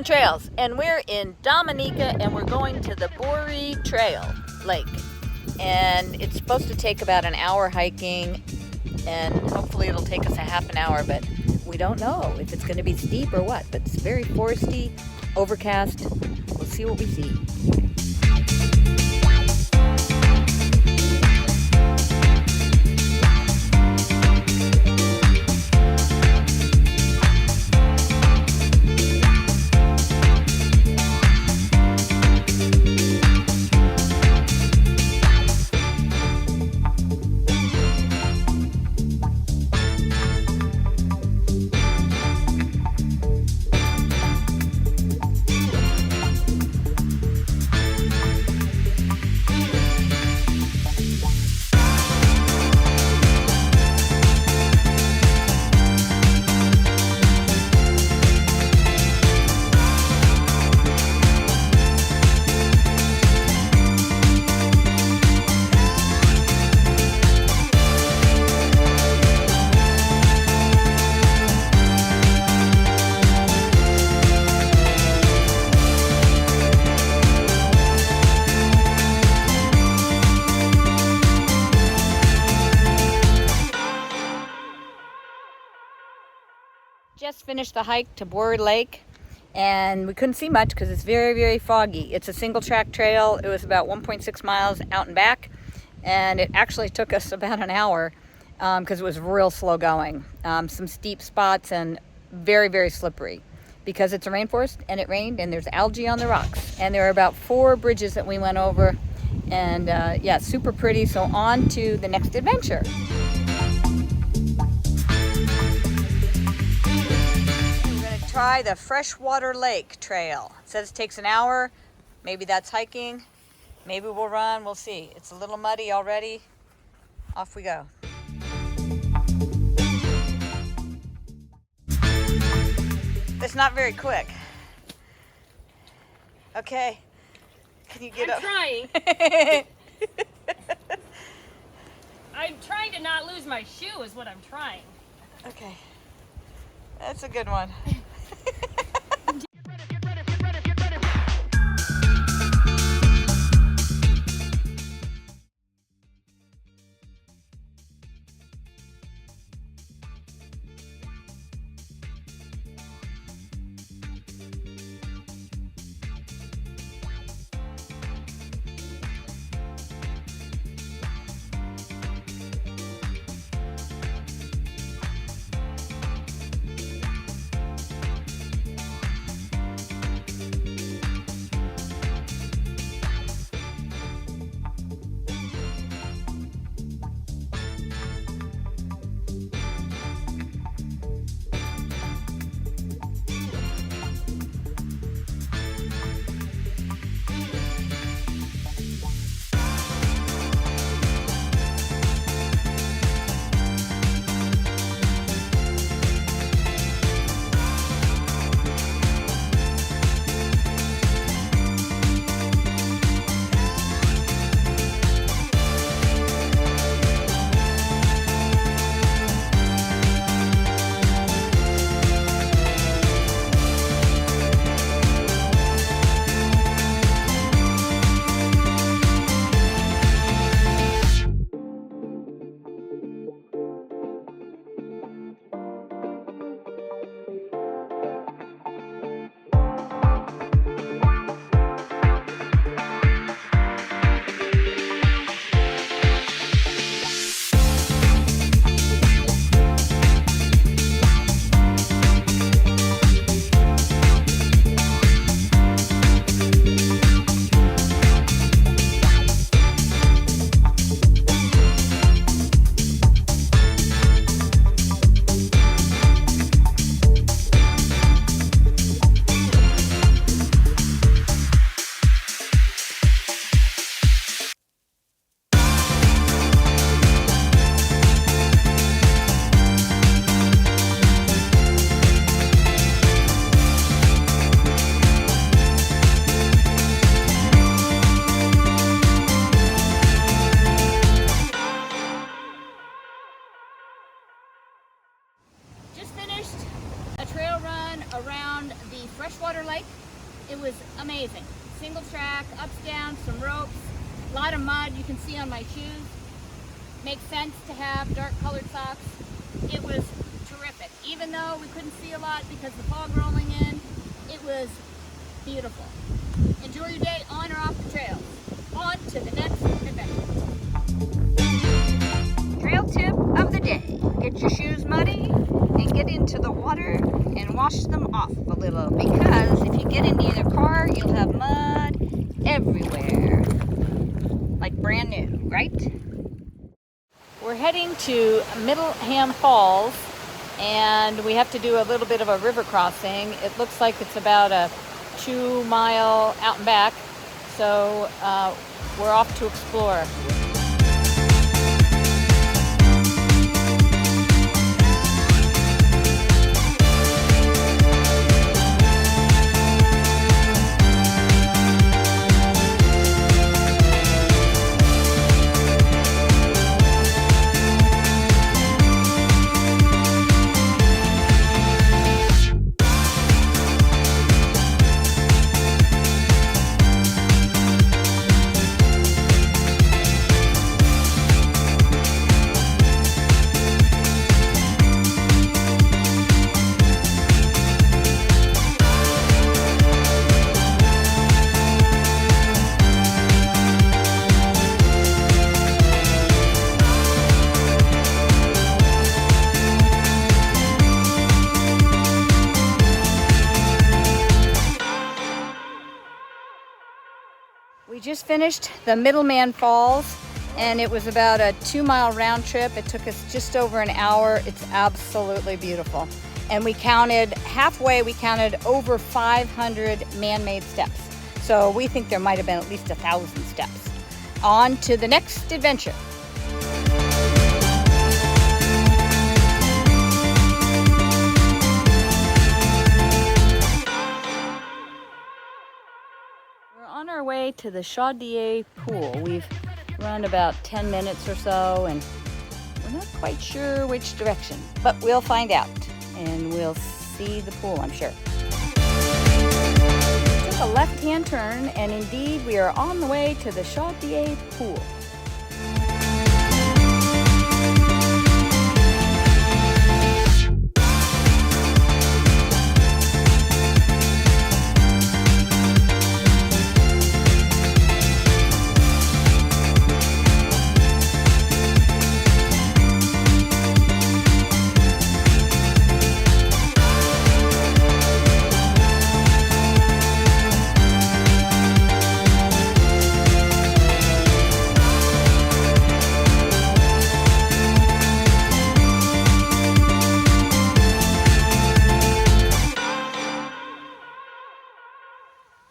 on trails, and we're in Dominica, and we're going to the Boree Trail Lake, and it's supposed to take about an hour hiking, and hopefully it'll take us a half an hour, but we don't know if it's going to be steep or what. But it's very foresty, overcast. We'll see what we see. Just finished the hike to Boree Lake, and we couldn't see much because it's very, very foggy. It's a single track trail. It was about 1.6 miles out and back, and it actually took us about an hour because it was real slow going. Some steep spots and very, very slippery because it's a rainforest and it rained and there's algae on the rocks. And there are about 4 bridges that we went over, and yeah, super pretty. So on to the next adventure. Try the Freshwater Lake Trail. It says it takes an hour. Maybe that's hiking. Maybe we'll run. We'll see. It's a little muddy already. Off we go. It's not very quick. Okay. Can you get up? I'm trying. I'm trying to not lose my shoe is what I'm trying. Okay. That's a good one. freshwater lake. It was amazing. Single track, ups, downs, some ropes, a lot of mud you can see on my shoes. Makes sense to have dark colored socks. It was terrific. Even though we couldn't see a lot because the fog rolling in, it was beautiful. Enjoy your day on or off the trails. On to the next adventure. Trail tip of the day. Get your shoes muddy and get into the water and wash them off a little, because if you get into your car, you'll have mud everywhere. Like brand new, right? We're heading to Middleham Falls, and we have to do a little bit of a river crossing. It looks like it's about a 2 mile out and back, so we're off to explore. We just finished the Middleman Falls, and it was about a 2 mile round trip. It took us just over an hour. It's absolutely beautiful. And we counted, halfway we counted over 500 man-made steps. So we think there might have been at least 1,000 steps. On to the next adventure. On our way to the Chaudière pool. We've run about 10 minutes or so, and we're not quite sure which direction, but we'll find out, and we'll see the pool, I'm sure. Took a left-hand turn, and indeed we are on the way to the Chaudière pool.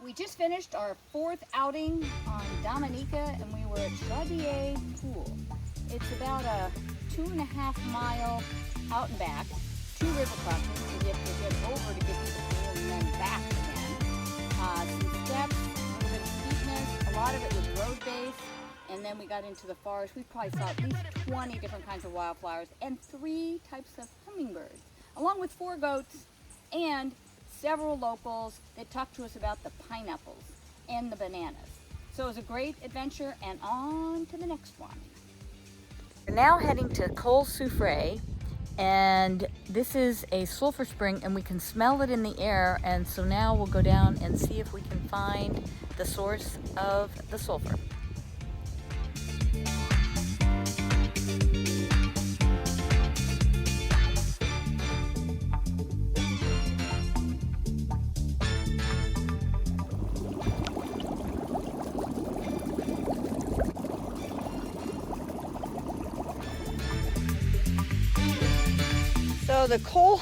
We just finished our 4th outing on Dominica, and we were at Chaudière Pool. It's about a 2.5 mile out and back, 2 river crossings. You have to get over to get to the pool and then back again. Some steps, a little bit of steepness, a lot of it was road based, and then we got into the forest. We probably saw at least 20 different kinds of wildflowers and 3 types of hummingbirds, along with 4 goats and several locals that talked to us about the pineapples and the bananas. So it was a great adventure, and on to the next one. We're now heading to Col Soufrière, and this is a sulfur spring, and we can smell it in the air, and so now we'll go down and see if we can find the source of the sulfur. So the Col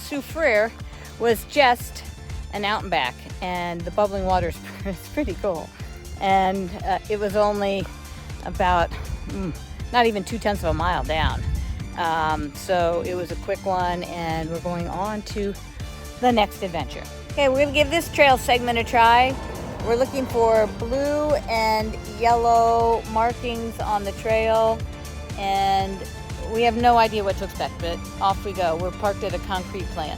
Soufrière was just an out and back, and the bubbling water is pretty cool. And it was only about not even 2/10 of a mile down. So it was a quick one, and we're going on to the next adventure. Okay, we're gonna give this trail segment a try. We're looking for blue and yellow markings on the trail, and we have no idea what to expect, but off we go. We're parked at a concrete plant.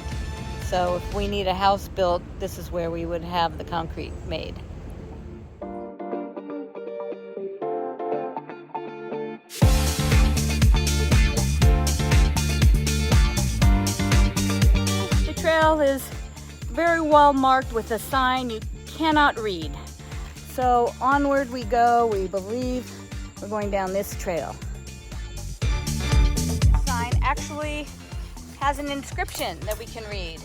So if we need a house built, this is where we would have the concrete made. The trail is very well marked with a sign you cannot read. So onward we go. We believe we're going down this trail. The sign actually has an inscription that we can read.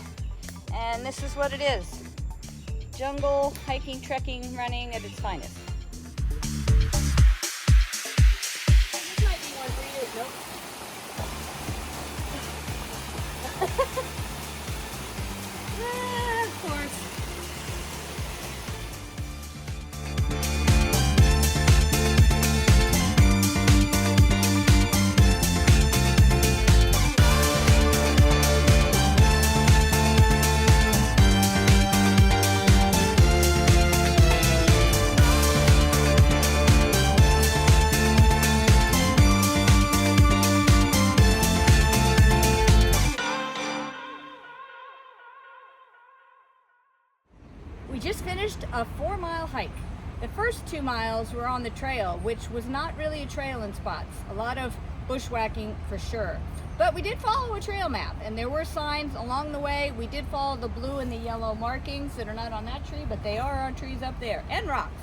And this is what it is. Jungle, hiking, trekking, running at its finest. This might be one for you. Nope. Of course. We just finished a 4-mile hike. The first 2 miles were on the trail, which was not really a trail in spots. A lot of bushwhacking for sure. But we did follow a trail map, and there were signs along the way. We did follow the blue and the yellow markings that are not on that tree, but they are on trees up there, and rocks.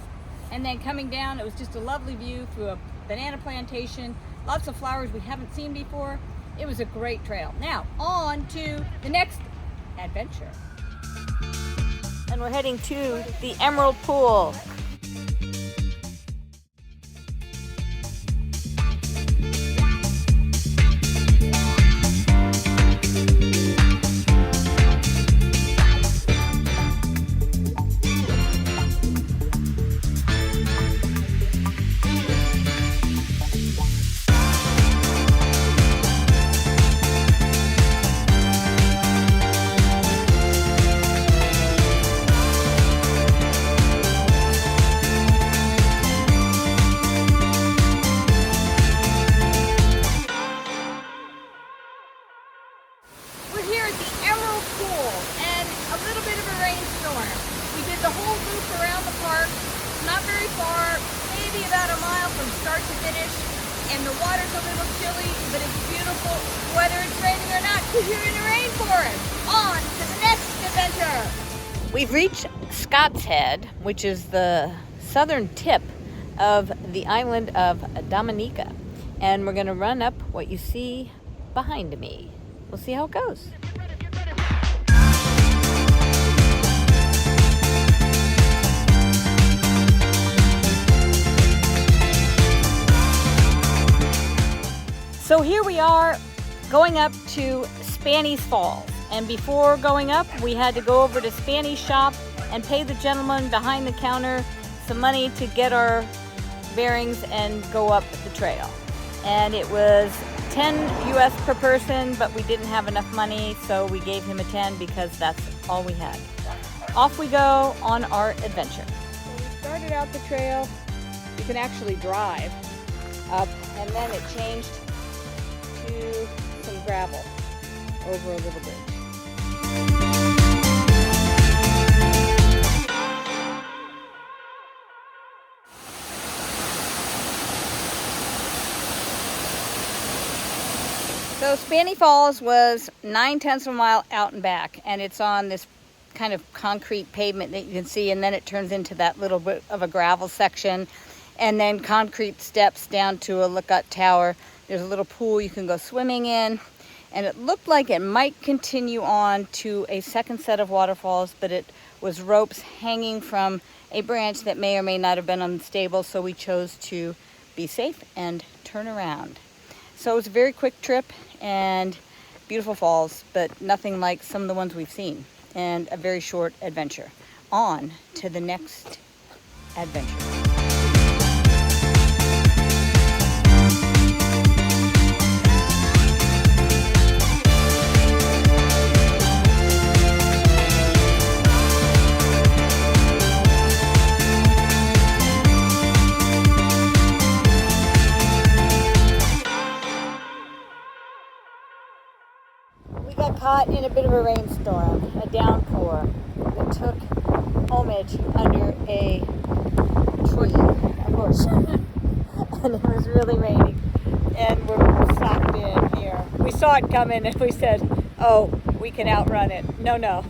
And then coming down, it was just a lovely view through a banana plantation, lots of flowers we haven't seen before. It was a great trail. Now, on to the next adventure. And we're heading to the Emerald Pool. We're here at the Emerald Pool and a little bit of a rainstorm. We did the whole loop around the park, not very far, maybe about a mile from start to finish, and the water's a little chilly, but it's beautiful whether it's raining or not, because you're in a rainforest. On to the next adventure. We've reached Scott's Head, which is the southern tip of the island of Dominica, and we're going to run up what you see behind me. We'll see how it goes. So here we are going up to Spanny's Falls. And before going up, we had to go over to Spanny's shop and pay the gentleman behind the counter some money to get our bearings and go up the trail. And it was 10 US per person, but we didn't have enough money, so we gave him a 10 because that's all we had. Off we go on our adventure. So we started out the trail. You can actually drive up, and then it changed to some gravel over a little bridge. So Spanny Falls was 9/10 of a mile out and back, and it's on this kind of concrete pavement that you can see, and then it turns into that little bit of a gravel section, and then concrete steps down to a lookout tower. There's a little pool you can go swimming in, and it looked like it might continue on to a second set of waterfalls, but it was ropes hanging from a branch that may or may not have been unstable, so we chose to be safe and turn around. So it was a very quick trip and beautiful falls, but nothing like some of the ones we've seen, and a very short adventure. On to the next adventure. caught in a bit of a rainstorm, a downpour that took homage under a tree, a bush. And it was really raining. And we're socked in here. We saw it coming and we said, oh, we can outrun it. No, no.